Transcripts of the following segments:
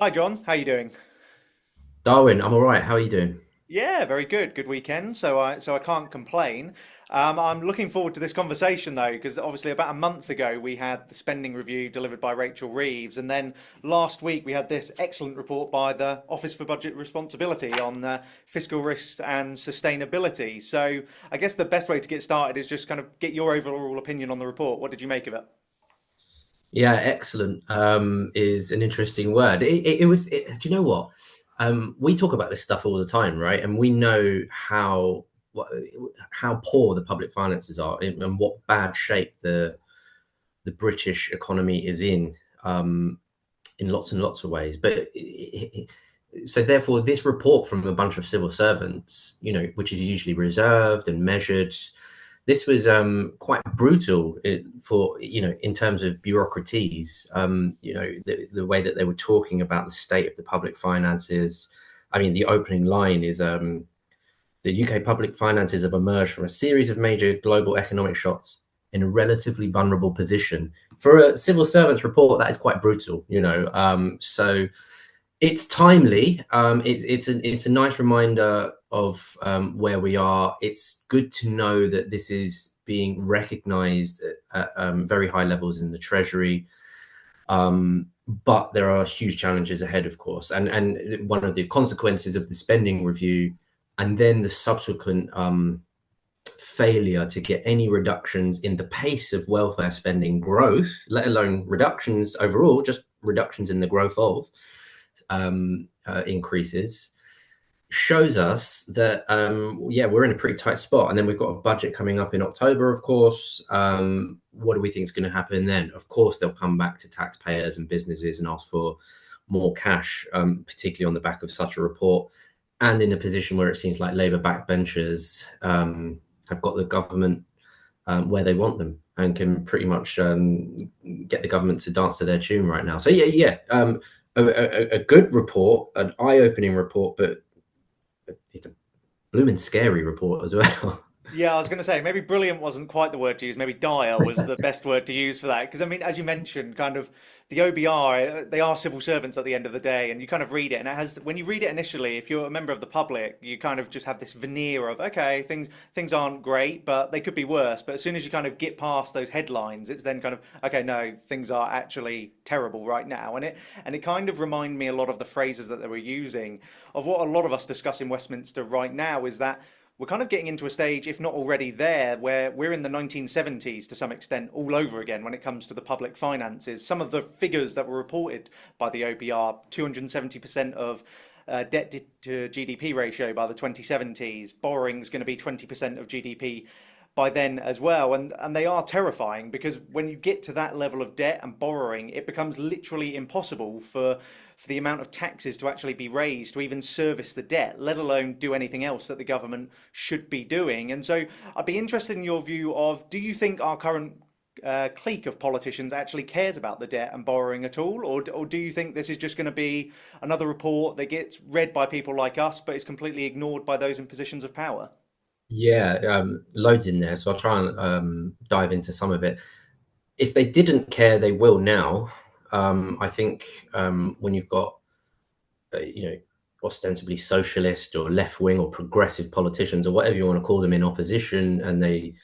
Hi John, how you doing? Darwin, I'm all right. How are you doing? Yeah, very good. Good weekend, so I can't complain. I'm looking forward to this conversation though, because obviously about a month ago we had the spending review delivered by Rachel Reeves, and then last week we had this excellent report by the Office for Budget Responsibility on fiscal risks and sustainability. So I guess the best way to get started is just kind of get your overall opinion on the report. What did you make of it? Yeah, excellent. Is an interesting word. It was. Do you know what? We talk about this stuff all the time, right? And we know what, how poor the public finances are and what bad shape the British economy is in lots and lots of ways. So therefore, this report from a bunch of civil servants, which is usually reserved and measured, this was quite brutal in terms of bureaucraties. The way that they were talking about the state of the public finances. I mean, the opening line is the UK public finances have emerged from a series of major global economic shocks in a relatively vulnerable position. For a civil servant's report, that is quite brutal. So it's timely. It's a nice reminder of where we are. It's good to know that this is being recognised at very high levels in the Treasury. But there are huge challenges ahead, of course, and one of the consequences of the spending review, and then the subsequent failure to get any reductions in the pace of welfare spending growth, let alone reductions overall, just reductions in the growth of increases, shows us that yeah, we're in a pretty tight spot. And then we've got a budget coming up in October, of course. What do we think is going to happen then? Of course, they'll come back to taxpayers and businesses and ask for more cash, particularly on the back of such a report, and in a position where it seems like Labour backbenchers have got the government where they want them and can pretty much get the government to dance to their tune right now. So yeah. A good report, an eye-opening report, but it's a blooming scary report as well. Yeah, I was going to say maybe brilliant wasn't quite the word to use. Maybe dire was the best word to use for that. Because I mean, as you mentioned, kind of the OBR, they are civil servants at the end of the day, and you kind of read it, and it has when you read it initially, if you're a member of the public, you kind of just have this veneer of okay, things aren't great, but they could be worse. But as soon as you kind of get past those headlines, it's then kind of okay, no, things are actually terrible right now, and it kind of remind me a lot of the phrases that they were using of what a lot of us discuss in Westminster right now is that we're kind of getting into a stage, if not already there, where we're in the 1970s to some extent all over again when it comes to the public finances. Some of the figures that were reported by the OBR, 270% of debt to GDP ratio by the 2070s, borrowing is going to be 20% of GDP by then as well. And they are terrifying because when you get to that level of debt and borrowing, it becomes literally impossible for the amount of taxes to actually be raised to even service the debt, let alone do anything else that the government should be doing. And so I'd be interested in your view of do you think our current clique of politicians actually cares about the debt and borrowing at all? Or do you think this is just going to be another report that gets read by people like us, but is completely ignored by those in positions of power? Yeah, loads in there, so I'll try and dive into some of it. If they didn't care, they will now. I think when you've got ostensibly socialist or left wing or progressive politicians or whatever you want to call them in opposition, and they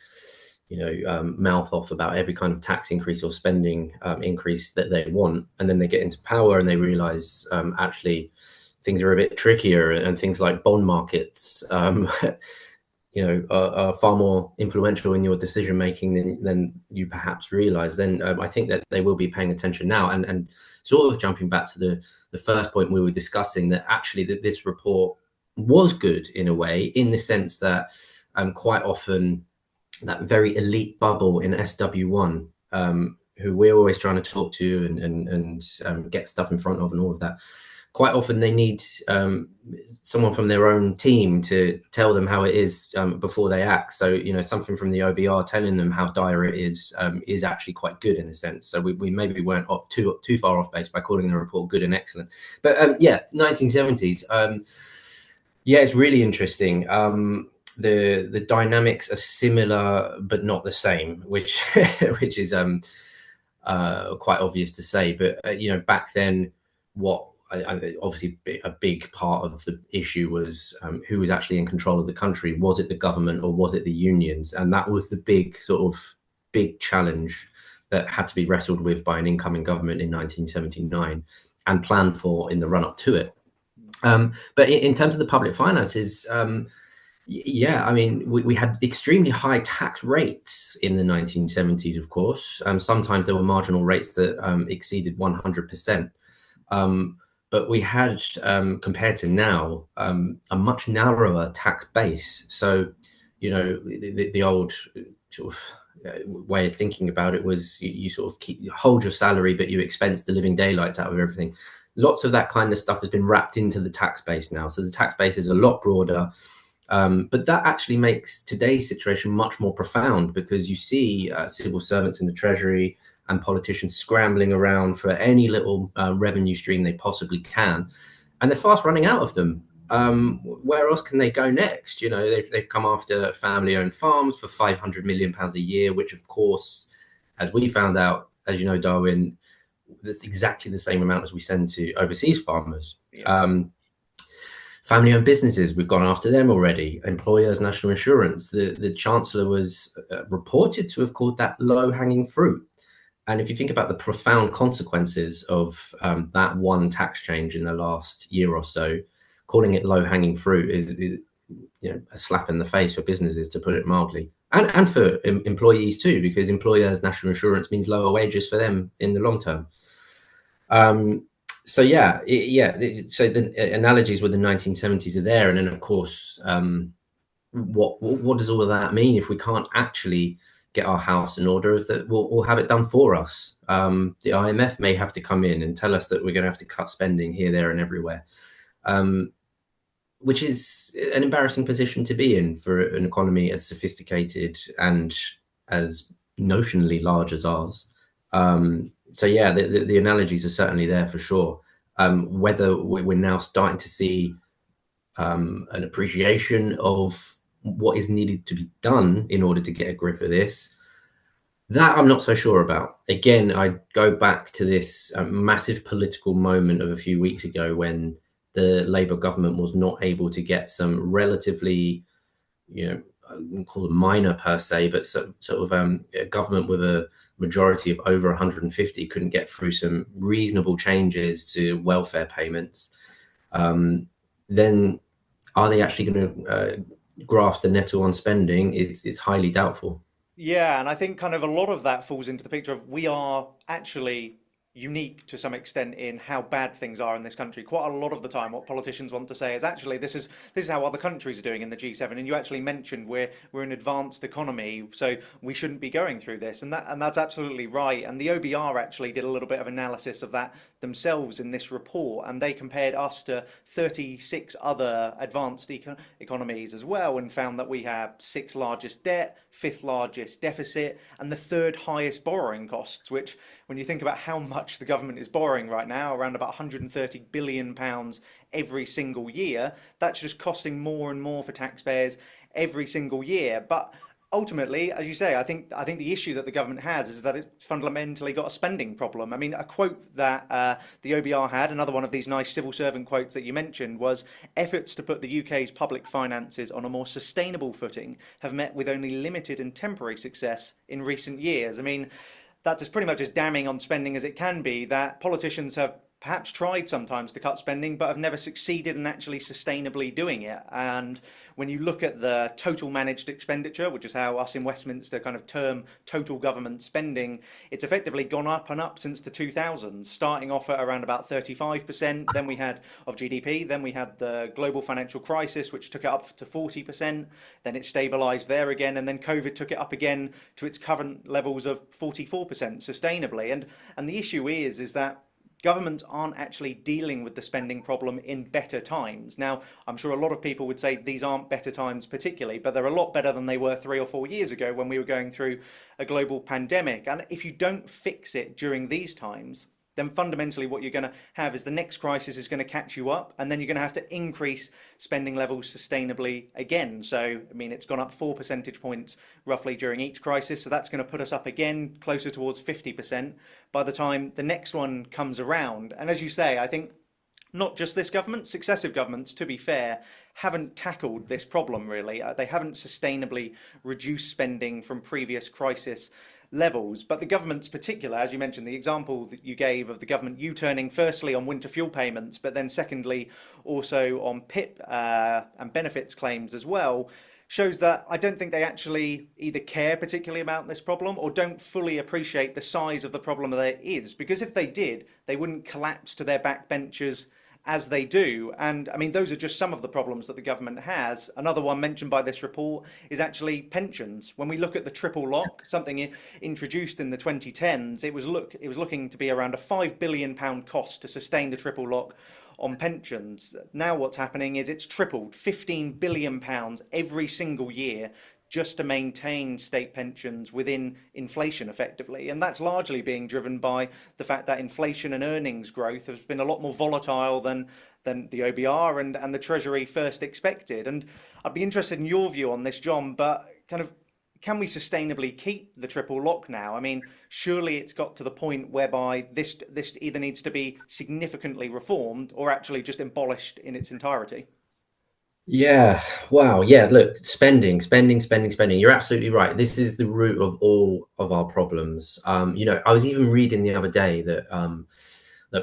mouth off about every kind of tax increase or spending increase that they want, and then they get into power and they realize actually things are a bit trickier, and things like bond markets are far more influential in your decision making than you perhaps realize. Then I think that they will be paying attention now, and sort of jumping back to the first point we were discussing, that actually that this report was good in a way, in the sense that quite often that very elite bubble in SW1, who we're always trying to talk to and get stuff in front of and all of that. Quite often they need someone from their own team to tell them how it is before they act. So, something from the OBR telling them how dire it is actually quite good in a sense. So we maybe weren't off too far off base by calling the report good and excellent. But yeah, 1970s. Yeah, it's really interesting. The dynamics are similar but not the same, which which is quite obvious to say. But back then, what obviously a big part of the issue was who was actually in control of the country. Was it the government or was it the unions? And that was the big challenge that had to be wrestled with by an incoming government in 1979 and planned for in the run up to it. But in terms of the public finances, yeah, I mean, we had extremely high tax rates in the 1970s, of course. Sometimes there were marginal rates that exceeded 100%. But we had, compared to now, a much narrower tax base. So, the old sort of way of thinking about it was you sort of you hold your salary, but you expense the living daylights out of everything. Lots of that kind of stuff has been wrapped into the tax base now. So the tax base is a lot broader. But that actually makes today's situation much more profound because you see civil servants in the Treasury and politicians scrambling around for any little revenue stream they possibly can, and they're fast running out of them. Where else can they go next? They've come after family-owned farms for £500 million a year, which, of course, as we found out, as you know, Darwin, that's exactly the same amount as we send to overseas farmers. Yeah. Family-owned businesses, we've gone after them already. Employers' national insurance. The Chancellor was reported to have called that low-hanging fruit. And if you think about the profound consequences of that one tax change in the last year or so, calling it low-hanging fruit is a slap in the face for businesses, to put it mildly, and for employees too, because employers' national insurance means lower wages for them in the long term. So the analogies with the 1970s are there, and then of course, what does all of that mean if we can't actually get our house in order? Is that we'll have it done for us. The IMF may have to come in and tell us that we're going to have to cut spending here, there, and everywhere, which is an embarrassing position to be in for an economy as sophisticated and as notionally large as ours. So yeah, the analogies are certainly there for sure. Whether we're now starting to see an appreciation of what is needed to be done in order to get a grip of this, that I'm not so sure about. Again, I go back to this massive political moment of a few weeks ago when the Labour government was not able to get some relatively, I wouldn't call them minor per se, but sort of a government with a majority of over 150 couldn't get through some reasonable changes to welfare payments. Then are they actually going to grasp the nettle on spending? It's highly doubtful. Yeah, and I think kind of a lot of that falls into the picture of we are actually unique to some extent in how bad things are in this country. Quite a lot of the time, what politicians want to say is actually this is how other countries are doing in the G7. And you actually mentioned we're an advanced economy, so we shouldn't be going through this. And that's absolutely right. And the OBR actually did a little bit of analysis of that themselves in this report, and they compared us to 36 other advanced economies as well, and found that we have sixth largest debt, fifth largest deficit, and the third highest borrowing costs, which when you think about how much the government is borrowing right now, around about £130 billion every single year, that's just costing more and more for taxpayers every single year. But ultimately, as you say, I think the issue that the government has is that it's fundamentally got a spending problem. I mean, a quote that the OBR had, another one of these nice civil servant quotes that you mentioned, was efforts to put the UK's public finances on a more sustainable footing have met with only limited and temporary success in recent years. I mean, that's as pretty much as damning on spending as it can be, that politicians have perhaps tried sometimes to cut spending, but have never succeeded in actually sustainably doing it. And when you look at the total managed expenditure, which is how us in Westminster kind of term total government spending, it's effectively gone up and up since the 2000s, starting off at around about 35%. Then we had of GDP, then we had the global financial crisis, which took it up to 40%. Then it stabilized there again, and then COVID took it up again to its current levels of 44% sustainably. And the issue is that governments aren't actually dealing with the spending problem in better times. Now, I'm sure a lot of people would say these aren't better times particularly, but they're a lot better than they were 3 or 4 years ago when we were going through a global pandemic. And if you don't fix it during these times, then fundamentally what you're going to have is the next crisis is going to catch you up, and then you're going to have to increase spending levels sustainably again. So, I mean, it's gone up 4 percentage points roughly during each crisis. So that's going to put us up again closer towards 50% by the time the next one comes around. And as you say, I think not just this government, successive governments, to be fair, haven't tackled this problem really. They haven't sustainably reduced spending from previous crisis levels. But the government's particular, as you mentioned, the example that you gave of the government U-turning firstly on winter fuel payments, but then secondly also on PIP and benefits claims as well, shows that I don't think they actually either care particularly about this problem or don't fully appreciate the size of the problem that it is. Because if they did, they wouldn't collapse to their backbenchers as they do. And I mean, those are just some of the problems that the government has. Another one mentioned by this report is actually pensions. When we look at the triple lock, something introduced in the 2010s, it was looking to be around a £5 billion cost to sustain the triple lock on pensions. Now what's happening is it's tripled, £15 billion every single year just to maintain state pensions within inflation effectively. And that's largely being driven by the fact that inflation and earnings growth has been a lot more volatile than the OBR and the Treasury first expected. And I'd be interested in your view on this, John, but kind of can we sustainably keep the triple lock now? I mean, surely it's got to the point whereby this either needs to be significantly reformed or actually just abolished in its entirety. Yeah. Wow. Yeah. Look, spending. You're absolutely right. This is the root of all of our problems. I was even reading the other day that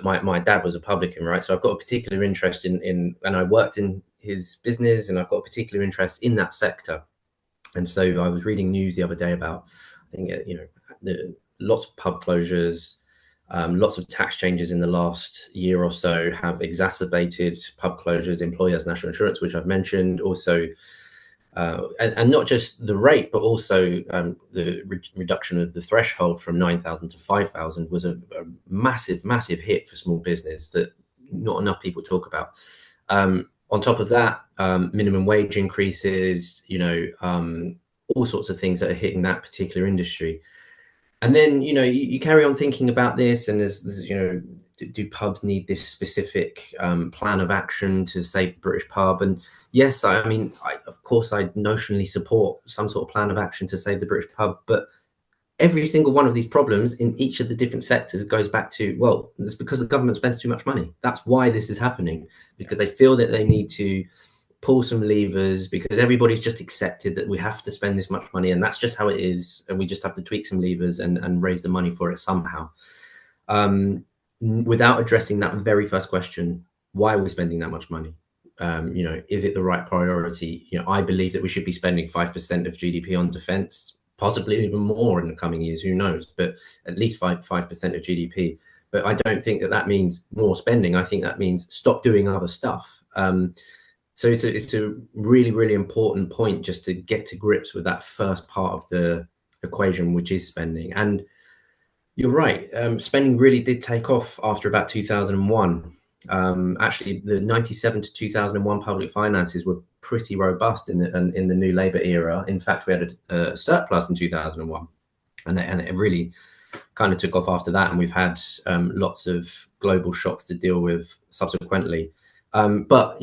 my dad was a publican, right? So I've got a particular interest and I worked in his business, and I've got a particular interest in that sector. And so I was reading news the other day about, I think, lots of pub closures, lots of tax changes in the last year or so have exacerbated pub closures, employers' national insurance, which I've mentioned, also, and not just the rate, but also the reduction of the threshold from 9,000 to 5,000 was a massive, massive hit for small business that not enough people talk about. On top of that, minimum wage increases, all sorts of things that are hitting that particular industry. And then, you carry on thinking about this, and there's do pubs need this specific plan of action to save the British pub? And yes, of course, I notionally support some sort of plan of action to save the British pub, but every single one of these problems in each of the different sectors goes back to, well, it's because the government spends too much money. That's why this is happening, because they feel that they need to pull some levers, because everybody's just accepted that we have to spend this much money and that's just how it is, and we just have to tweak some levers and raise the money for it somehow, without addressing that very first question: why are we spending that much money? Is it the right priority? I believe that we should be spending 5% of GDP on defense, possibly even more in the coming years, who knows, but at least 5% of GDP. But I don't think that means more spending. I think that means stop doing other stuff. So it's a really, really important point just to get to grips with that first part of the equation, which is spending. And you're right, spending really did take off after about 2001. Actually, the 97 to 2001 public finances were pretty robust in the New Labour era. In fact, we had a surplus in 2001, and it really kind of took off after that. And we've had lots of global shocks to deal with subsequently. But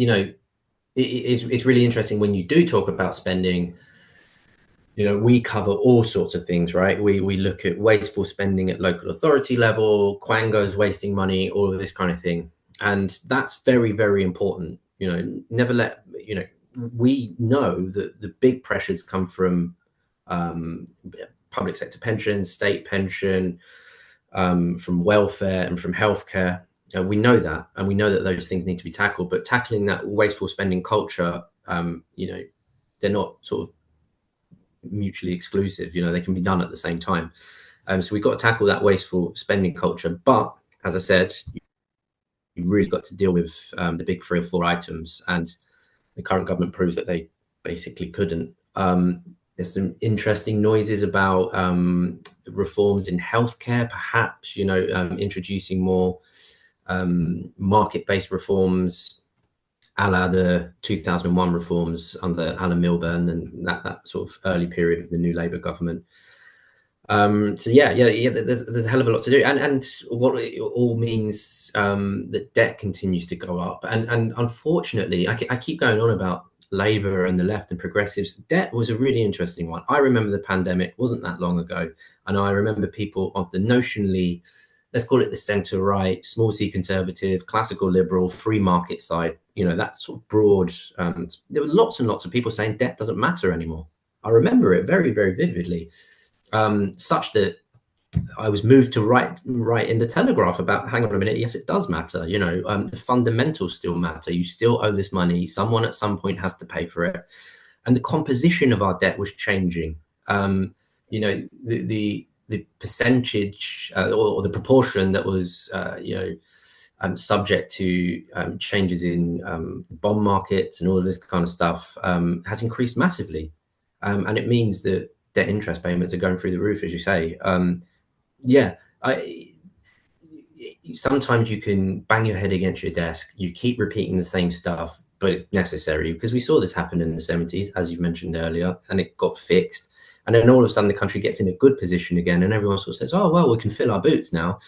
it's really interesting when you do talk about spending. We cover all sorts of things, right? We look at wasteful spending at local authority level, quangos wasting money, all of this kind of thing. And that's very, very important. Never let, we know that the big pressures come from public sector pensions, state pension, from welfare and from healthcare. We know that, and we know that those things need to be tackled. But tackling that wasteful spending culture, they're not sort of mutually exclusive. They can be done at the same time. So we've got to tackle that wasteful spending culture. But as I said, you really got to deal with the big 3 or 4 items, and the current government proves that they basically couldn't. There's some interesting noises about reforms in healthcare, perhaps, introducing more market-based reforms, a la the 2001 reforms under Alan Milburn and that sort of early period of the New Labour government. So there's a hell of a lot to do, and what it all means, that debt continues to go up, and unfortunately, I keep going on about Labour and the left and progressives. Debt was a really interesting one. I remember the pandemic wasn't that long ago, and I remember people of the notionally let's call it the centre right, small c conservative, classical liberal, free market side. That sort of broad. There were lots and lots of people saying debt doesn't matter anymore. I remember it very, very vividly, such that I was moved to write in the Telegraph about, hang on a minute, yes, it does matter. The fundamentals still matter. You still owe this money. Someone at some point has to pay for it. And the composition of our debt was changing. The percentage or the proportion that was, subject to changes in bond markets and all of this kind of stuff has increased massively. And it means that debt interest payments are going through the roof, as you say. Yeah, sometimes you can bang your head against your desk. You keep repeating the same stuff, but it's necessary, because we saw this happen in the 70s, as you mentioned earlier, and it got fixed. And then all of a sudden the country gets in a good position again, and everyone sort of says, oh, well, we can fill our boots now,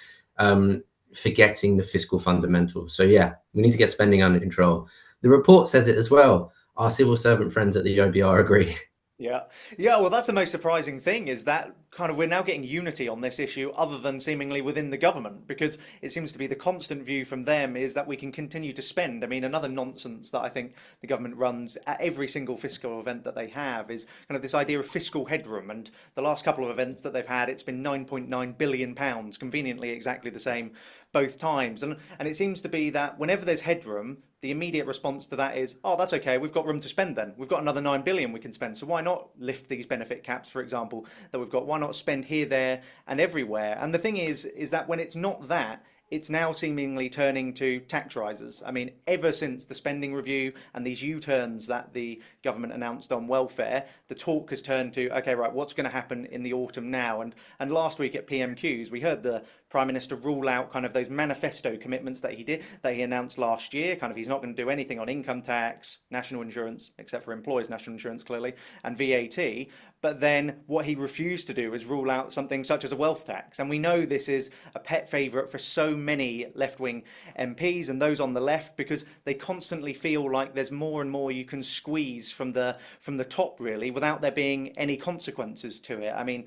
forgetting the fiscal fundamentals. So yeah, we need to get spending under control. The report says it as well. Our civil servant friends at the OBR agree. Yeah. Yeah, well, that's the most surprising thing, is that kind of we're now getting unity on this issue other than seemingly within the government, because it seems to be the constant view from them is that we can continue to spend. I mean, another nonsense that I think the government runs at every single fiscal event that they have is kind of this idea of fiscal headroom. And the last couple of events that they've had, it's been 9.9 billion pounds, conveniently exactly the same both times. And it seems to be that whenever there's headroom, the immediate response to that is, oh, that's okay, we've got room to spend then. We've got another 9 billion we can spend. So why not lift these benefit caps, for example, that we've got? Why not spend here, there, and everywhere? And the thing is that when it's not that, it's now seemingly turning to tax rises. I mean, ever since the spending review and these U-turns that the government announced on welfare, the talk has turned to, okay, right, what's going to happen in the autumn now? And last week at PMQs, we heard the Prime Minister rule out kind of those manifesto commitments that he announced last year. Kind of, he's not going to do anything on income tax, national insurance, except for employees' national insurance, clearly, and VAT. But then what he refused to do is rule out something such as a wealth tax. And we know this is a pet favourite for so many left-wing MPs and those on the left, because they constantly feel like there's more and more you can squeeze from the top, really, without there being any consequences to it. I mean,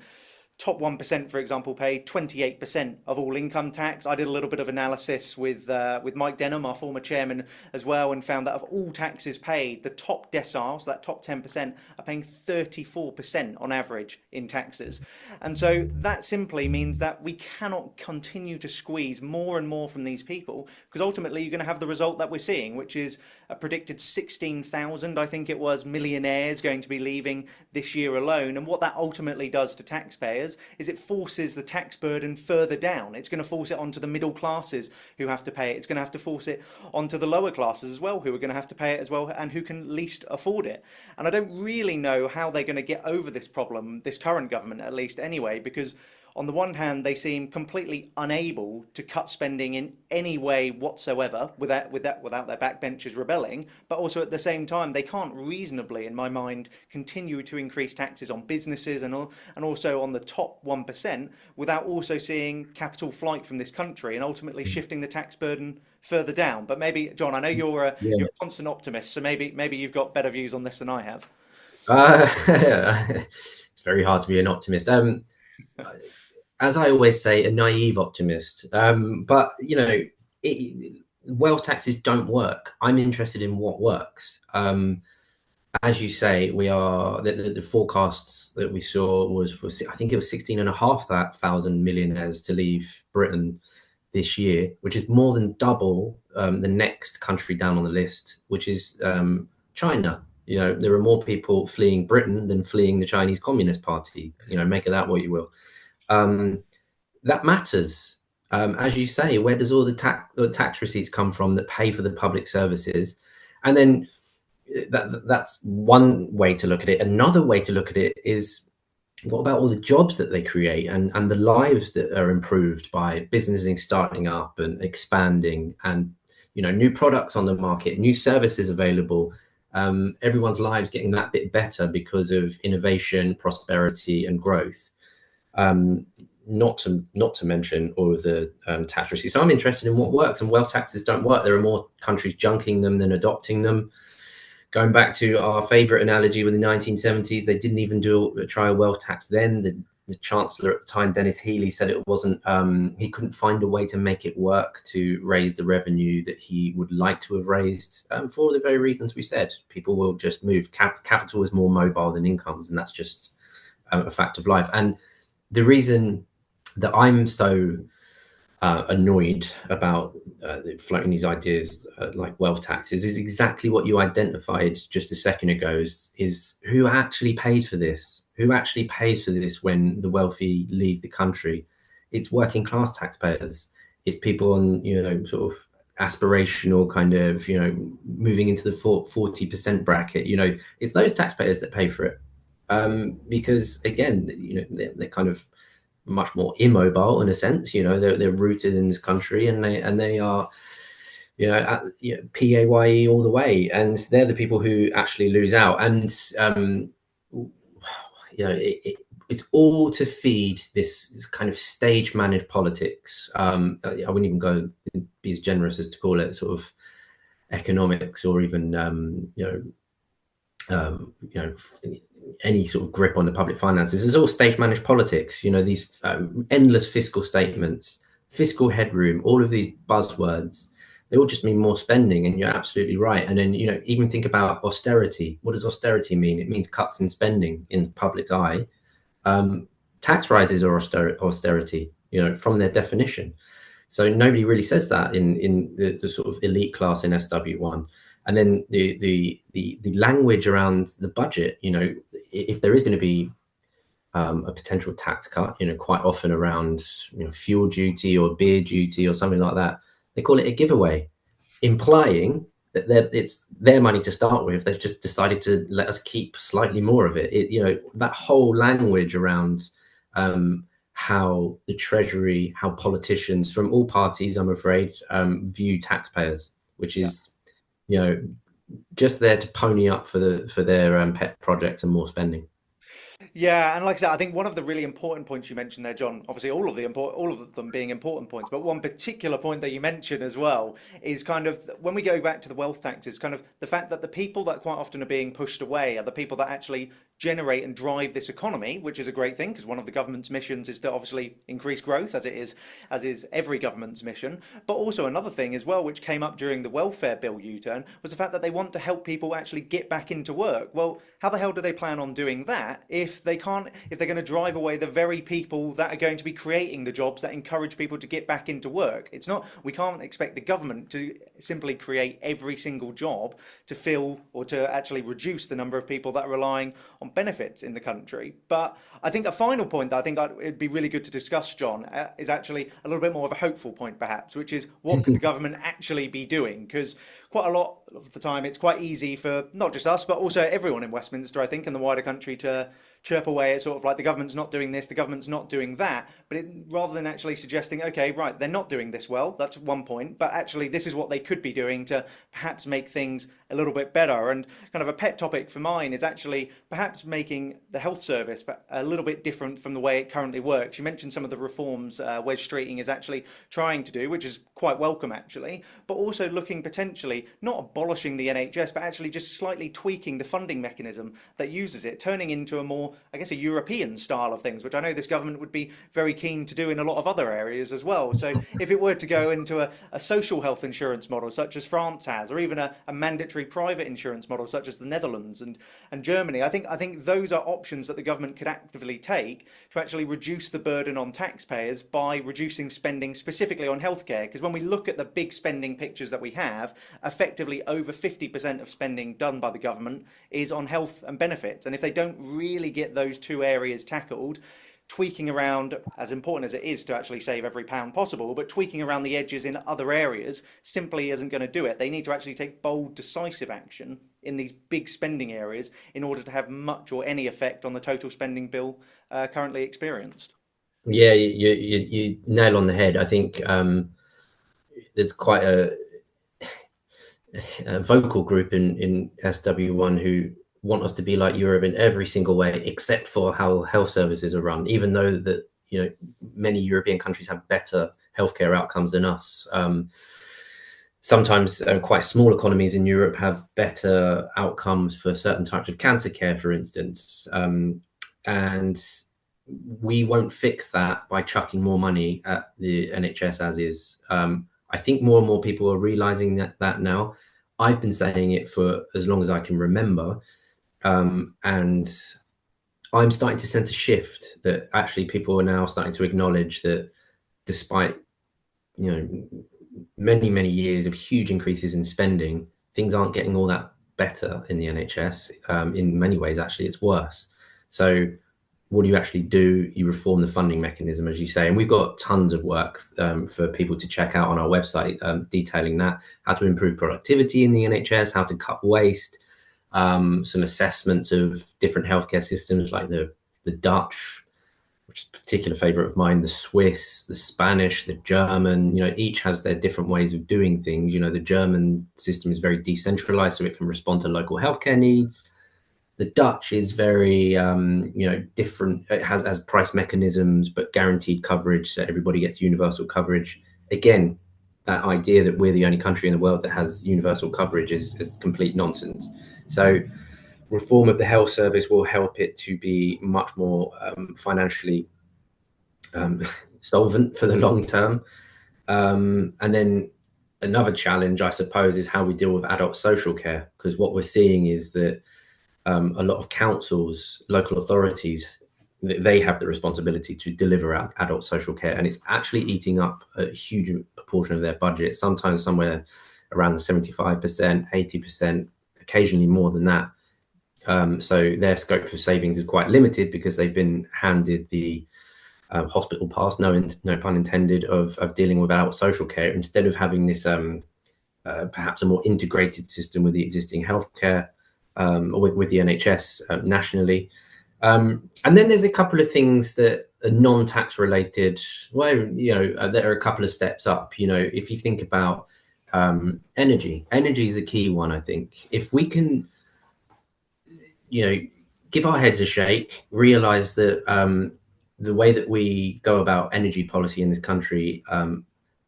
top 1%, for example, pay 28% of all income tax. I did a little bit of analysis with Mike Denham, our former chairman, as well, and found that of all taxes paid, the top decile, so that top 10%, are paying 34% on average in taxes. And so that simply means that we cannot continue to squeeze more and more from these people, because ultimately you're going to have the result that we're seeing, which is a predicted 16,000, I think it was, millionaires going to be leaving this year alone. And what that ultimately does to taxpayers is it forces the tax burden further down. It's going to force it onto the middle classes who have to pay it. It's going to have to force it onto the lower classes as well, who are going to have to pay it as well, and who can least afford it. And I don't really know how they're going to get over this problem, this current government at least anyway, because on the one hand, they seem completely unable to cut spending in any way whatsoever without their backbenchers rebelling. But also at the same time, they can't reasonably, in my mind, continue to increase taxes on businesses and also on the top 1% without also seeing capital flight from this country and ultimately shifting the tax burden further down. But maybe, John, I know you're Yeah. a constant optimist, so maybe you've got better views on this than I have. It's very hard to be an optimist. As I always say, a naive optimist. But wealth taxes don't work. I'm interested in what works. As you say, we are the forecasts that we saw was for, I think it was 16,500 millionaires to leave Britain this year, which is more than double the next country down on the list, which is China. There are more people fleeing Britain than fleeing the Chinese Communist Party. Make of that what you will. That matters. As you say, where does all the tax receipts come from that pay for the public services? And then that's one way to look at it. Another way to look at it is, what about all the jobs that they create and the lives that are improved by businesses starting up and expanding, and new products on the market, new services available, everyone's lives getting that bit better because of innovation, prosperity, and growth. Not to mention all of the tax receipts. So I'm interested in what works, and wealth taxes don't work. There are more countries junking them than adopting them. Going back to our favorite analogy with the 1970s, they didn't even try a wealth tax then. The the chancellor at the time, Dennis Healey, said it wasn't. He couldn't find a way to make it work to raise the revenue that he would like to have raised, for the very reasons we said. People will just move. Capital is more mobile than incomes, and that's just a fact of life. And the reason that I'm so annoyed about floating these ideas like wealth taxes is exactly what you identified just a second ago, is who actually pays for this? Who actually pays for this when the wealthy leave the country? It's working class taxpayers. It's people on, sort of aspirational kind of, moving into the 40% bracket. It's those taxpayers that pay for it. Because again, they're kind of much more immobile in a sense. They're rooted in this country, and they are, PAYE all the way, and they're the people who actually lose out. And it's all to feed this kind of stage managed politics. I wouldn't even be as generous as to call it sort of economics, or even any sort of grip on the public finances. It's all stage managed politics. These endless fiscal statements, fiscal headroom, all of these buzzwords, they all just mean more spending. And you're absolutely right. And then, even think about austerity. What does austerity mean? It means cuts in spending in the public's eye. Tax rises are austerity, from their definition. So nobody really says that in the sort of elite class in SW1. And then the language around the budget, if there is going to be a potential tax cut, quite often around fuel duty or beer duty or something like that, they call it a giveaway, implying that it's their money to start with. They've just decided to let us keep slightly more of it. That whole language around how the Treasury, how politicians from all parties, I'm afraid, view taxpayers, which is just there to pony up for their pet projects and more spending. Yeah, and like I said, I think one of the really important points you mentioned there, John, obviously all of them being important points, but one particular point that you mentioned as well is kind of when we go back to the wealth taxes, kind of the fact that the people that quite often are being pushed away are the people that actually generate and drive this economy, which is a great thing because one of the government's missions is to obviously increase growth, as is every government's mission. But also another thing as well, which came up during the welfare bill U-turn, was the fact that they want to help people actually get back into work. Well, how the hell do they plan on doing that if they're going to drive away the very people that are going to be creating the jobs that encourage people to get back into work? We can't expect the government to simply create every single job to fill or to actually reduce the number of people that are relying on benefits in the country. But I think a final point that I think it'd be really good to discuss, John, is actually a little bit more of a hopeful point perhaps, which is what could the government actually be doing? Because quite a lot of the time it's quite easy for not just us but also everyone in Westminster, I think, and the wider country to chirp away at sort of like the government's not doing this, the government's not doing that, but rather than actually suggesting, okay, right, they're not doing this well, that's one point, but actually this is what they could be doing to perhaps make things a little bit better. And kind of a pet topic for mine is actually perhaps making the health service a little bit different from the way it currently works. You mentioned some of the reforms Wes Streeting is actually trying to do, which is quite welcome actually, but also looking potentially not abolishing the NHS, but actually just slightly tweaking the funding mechanism that uses it, turning into a more, I guess, a European style of things, which I know this government would be very keen to do in a lot of other areas as well. So if it were to go into a social health insurance model such as France has, or even a mandatory private insurance model such as the Netherlands and Germany, I think those are options that the government could actively take to actually reduce the burden on taxpayers by reducing spending specifically on healthcare. Because when we look at the big spending pictures that we have, effectively over 50% of spending done by the government is on health and benefits. And if they don't really get those two areas tackled, tweaking around, as important as it is to actually save every pound possible, but tweaking around the edges in other areas simply isn't going to do it. They need to actually take bold, decisive action in these big spending areas in order to have much or any effect on the total spending bill currently experienced. Yeah, you nail on the head. I think there's quite a vocal group in SW1 who want us to be like Europe in every single way, except for how health services are run, even though that many European countries have better healthcare outcomes than us. Sometimes quite small economies in Europe have better outcomes for certain types of cancer care, for instance. And we won't fix that by chucking more money at the NHS as is. I think more and more people are realizing that now. I've been saying it for as long as I can remember, and I'm starting to sense a shift that actually people are now starting to acknowledge that despite many years of huge increases in spending, things aren't getting all that better in the NHS. In many ways, actually, it's worse. So what do you actually do? You reform the funding mechanism, as you say, and we've got tons of work for people to check out on our website, detailing that, how to improve productivity in the NHS, how to cut waste, some assessments of different healthcare systems like the Dutch, which is a particular favorite of mine, the Swiss, the Spanish, the German. Each has their different ways of doing things. The German system is very decentralized, so it can respond to local healthcare needs. The Dutch is very, different. It has price mechanisms, but guaranteed coverage, so everybody gets universal coverage. Again, that idea that we're the only country in the world that has universal coverage is complete nonsense. So reform of the health service will help it to be much more financially solvent for the long term. And then another challenge, I suppose, is how we deal with adult social care, because what we're seeing is that a lot of councils, local authorities, they have the responsibility to deliver adult social care, and it's actually eating up a huge proportion of their budget, sometimes somewhere around the 75%, 80%, occasionally more than that. So their scope for savings is quite limited because they've been handed the hospital pass, no pun intended, of dealing with adult social care, instead of having this perhaps a more integrated system with the existing healthcare, or with the NHS nationally. And then there's a couple of things that are non-tax related. Well, there are a couple of steps up. If you think about energy is a key one. I think if we can, give our heads a shake, realize that the way that we go about energy policy in this country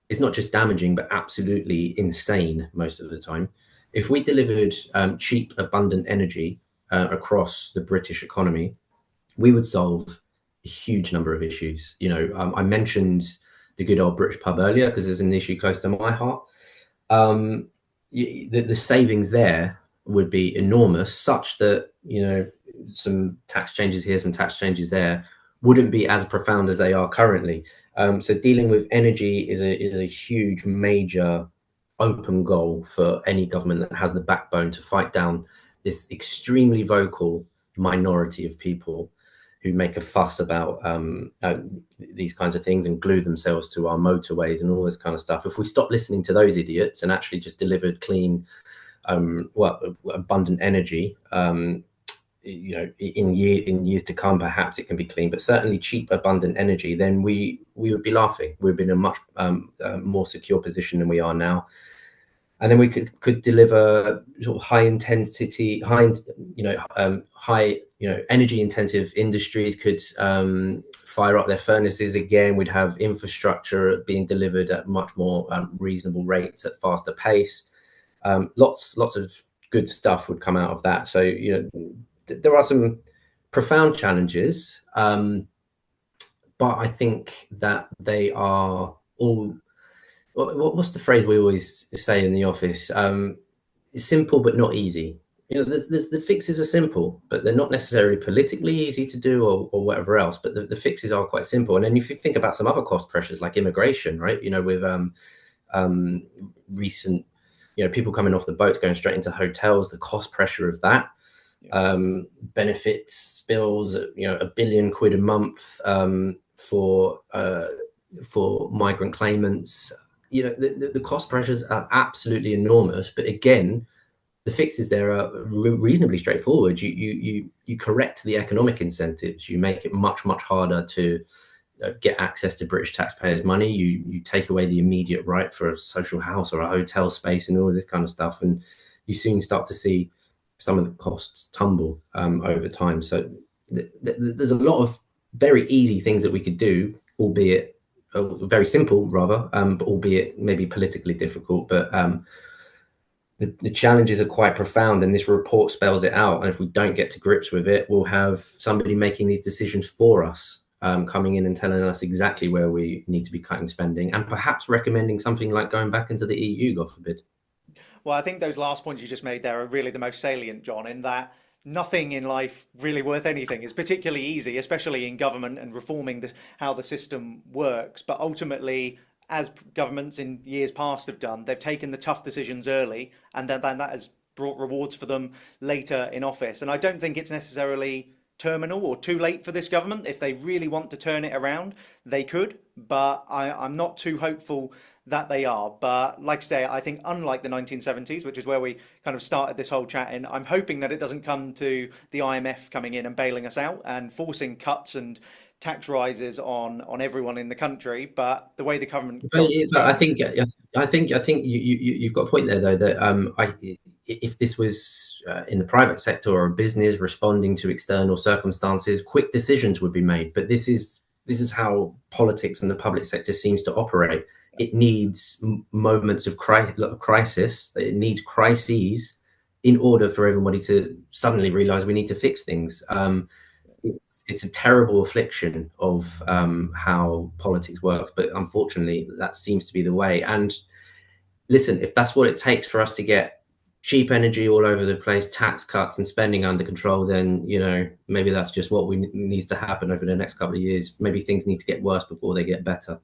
is not just damaging, but absolutely insane most of the time. If we delivered cheap, abundant energy across the British economy, we would solve a huge number of issues. I mentioned the good old British pub earlier because there's an issue close to my heart. The savings there would be enormous, such that some tax changes here, some tax changes there, wouldn't be as profound as they are currently. So dealing with energy is a huge, major, open goal for any government that has the backbone to fight down this extremely vocal minority of people who make a fuss about these kinds of things and glue themselves to our motorways and all this kind of stuff. If we stop listening to those idiots and actually just delivered clean, abundant energy, in years to come, perhaps it can be clean, but certainly cheap, abundant energy, then we would be laughing. We'd be in a much more secure position than we are now. And then we could deliver sort of high energy intensive industries could fire up their furnaces again. We'd have infrastructure being delivered at much more reasonable rates at faster pace. Lots of good stuff would come out of that. So there are some profound challenges, but I think that they are all. What's the phrase we always say in the office? It's simple but not easy. The fixes are simple, but they're not necessarily politically easy to do or whatever else. But the fixes are quite simple. And then if you think about some other cost pressures like immigration, right? With recent, people coming off the boats going straight into hotels, the cost pressure of that, benefits bills, £1 billion a month for migrant claimants. The cost pressures are absolutely enormous, but again, the fixes there are reasonably straightforward. You correct the economic incentives. You make it much harder to get access to British taxpayers' money. You take away the immediate right for a social house or a hotel space and all this kind of stuff, and you soon start to see some of the costs tumble over time. So there's a lot of very easy things that we could do, albeit very simple rather, but albeit maybe politically difficult. But the challenges are quite profound, and this report spells it out. And if we don't get to grips with it, we'll have somebody making these decisions for us. coming in and telling us exactly where we need to be cutting spending, and perhaps recommending something like going back into the EU, God forbid. Well, I think those last points you just made there are really the most salient, John, in that nothing in life really worth anything is particularly easy, especially in government and reforming how the system works. But ultimately, as governments in years past have done, they've taken the tough decisions early, and then that has brought rewards for them later in office. And I don't think it's necessarily terminal or too late for this government. If they really want to turn it around, they could, but I'm not too hopeful that they are. But like I say, I think unlike the 1970s, which is where we kind of started this whole chat in, I'm hoping that it doesn't come to the IMF coming in and bailing us out and forcing cuts and tax rises on everyone in the country. But the way the government's But going, I think you've got a point there though that if this was in the private sector or a business responding to external circumstances, quick decisions would be made. But this is how politics and the public sector seems to operate. It needs moments of crisis. It needs crises in order for everybody to suddenly realize we need to fix things. It's a terrible affliction of how politics works, but unfortunately, that seems to be the way. And listen, if that's what it takes for us to get cheap energy all over the place, tax cuts, and spending under control, then maybe that's just what needs to happen over the next couple of years. Maybe things need to get worse before they get better.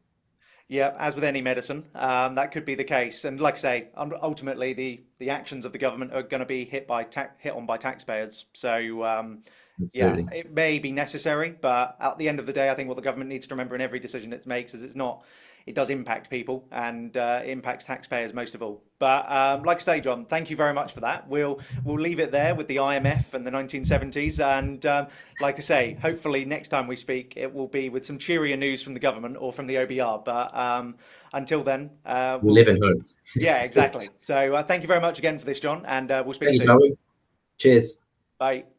yeah, as with any medicine, that could be the case. And like I say, ultimately, the actions of the government are going to be hit on by taxpayers. So yeah, Absolutely. it may be necessary, but at the end of the day, I think what the government needs to remember in every decision it makes is it does impact people and it impacts taxpayers most of all. But like I say, John, thank you very much for that. We'll leave it there with the IMF and the 1970s, and like I say, hopefully next time we speak, it will be with some cheerier news from the government or from the OBR. But until then, We live in hope. yeah, exactly. So thank you very much again for this, John, and we'll speak Thank you, soon. Darwin. Cheers. Bye.